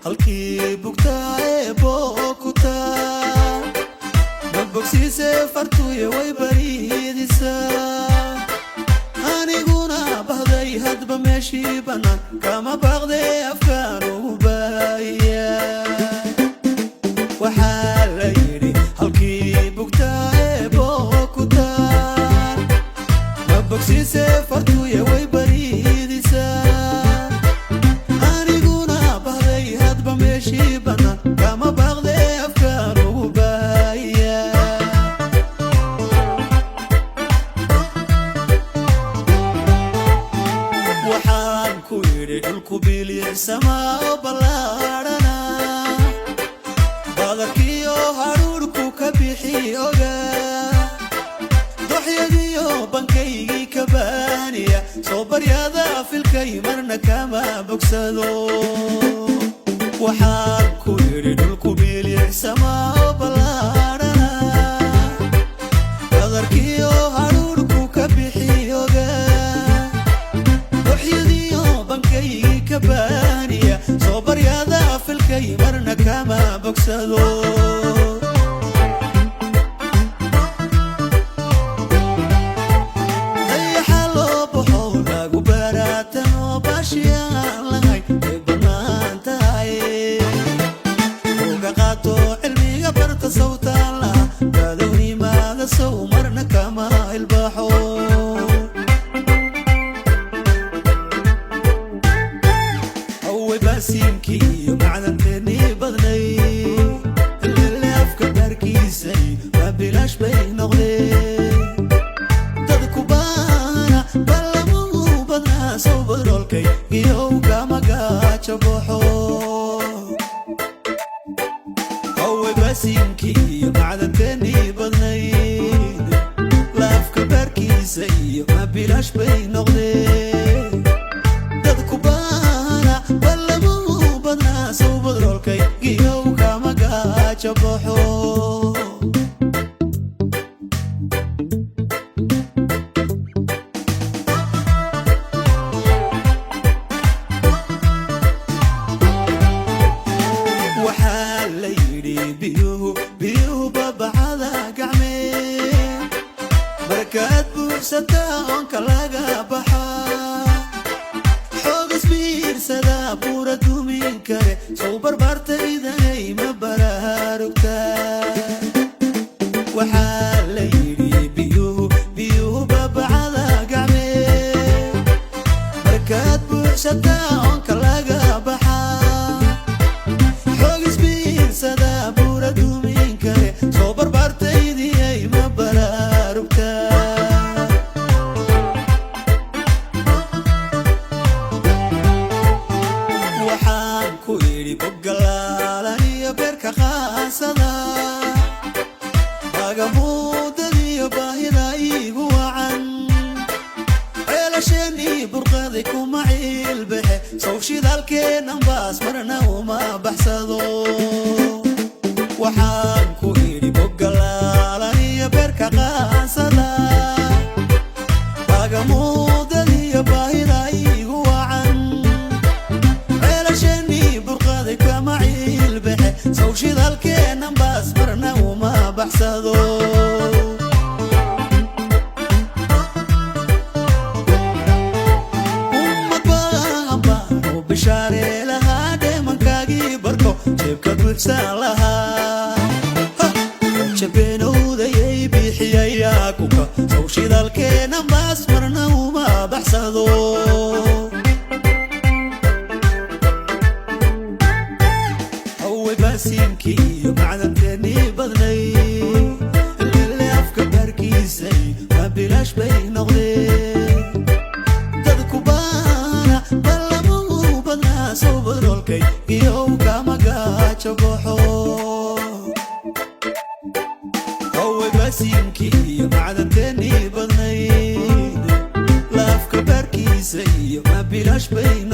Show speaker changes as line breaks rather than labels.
halkii bugtaa ee bookutaa ma bogsiisee fartuye way bariidisaa aniguna bahday hadba meeshii bannaan kama baaqdee afkaan ugu baaya waxaa la yidhi halkii bugtaa ee bookutaa ma bogsiisee fartuye way bariidisaa شيبنا كما بغضي أفكار وبايا وحان كويري الكوبيلي السماء بلارنا بادركيو هاروركو كبيحي أوغا ضحية ديو بانكيجي كبانية صوبر ياذا في الكيمرنا كما بكسدو waxaan ku yiri dhulku biilicsama balaarana qadarkiyo haruurku ka bixiyoga waxyadiyo bankaygi ka baaniya soo baryada filkay marna kama bogsado ayxalo boxo lagu baraatano bashiyan lahay صوت الله بدوني ما سو مرنا كما البحور أول بس يمكي معنى تاني بغني اللي أفكر كيسي ما بلاش بين غلي تذكو بانا بلا مو بدنا صوب رولكي يو كما قاتش بحور يمكي معدن تاني بضنين لاف كبار كيسي ما بلاش بين غلي دادكو بانا بلا مو بدنا سو بدرولكي قيو كما قاتش بحو بيو بابا على قعمين بركات بوسدان كلاغا بحا حوق سبير سدا بورا دومين كاري صوبر بارتيداني مباراركتا وحال ليلي بيو بابا على قعمين بركات بوسدان كلاغا بحا حوق سبير سدا بورا دومين كاري صوبر بارتيدي اي مباراركتا وحان كويري بقلالاني بيركا خاصدا باقمودني باهدا ايقو عن عيلاشيني برقادك ومعي البحي صوشي ذالكين انباس مرنا وما بحسدو waxaan ku iri bogalaalaniyo beerka qaasada bagamoodaniyo baahida igu wacan ceelashani burqaday kama ciilbaxe sawshidalkeenan baas marna uma baxsado ummad baanba u bishaare lahaa dheemankaagii barko jeebka buuxsan lahaa jabeenowdayay bixiyayaa kuka sawshidalkeenan baas marna uma baxsado haway baasiimkii iyo macdanteeni badnay اللي afka baarkiisay ma bilaash bay noqdeen dadku baana balamu badnaa soo badrolkay iyo kama gaajo boxo يمكي معدن تاني بضنين لاف كبار كيسي ما بلاش بين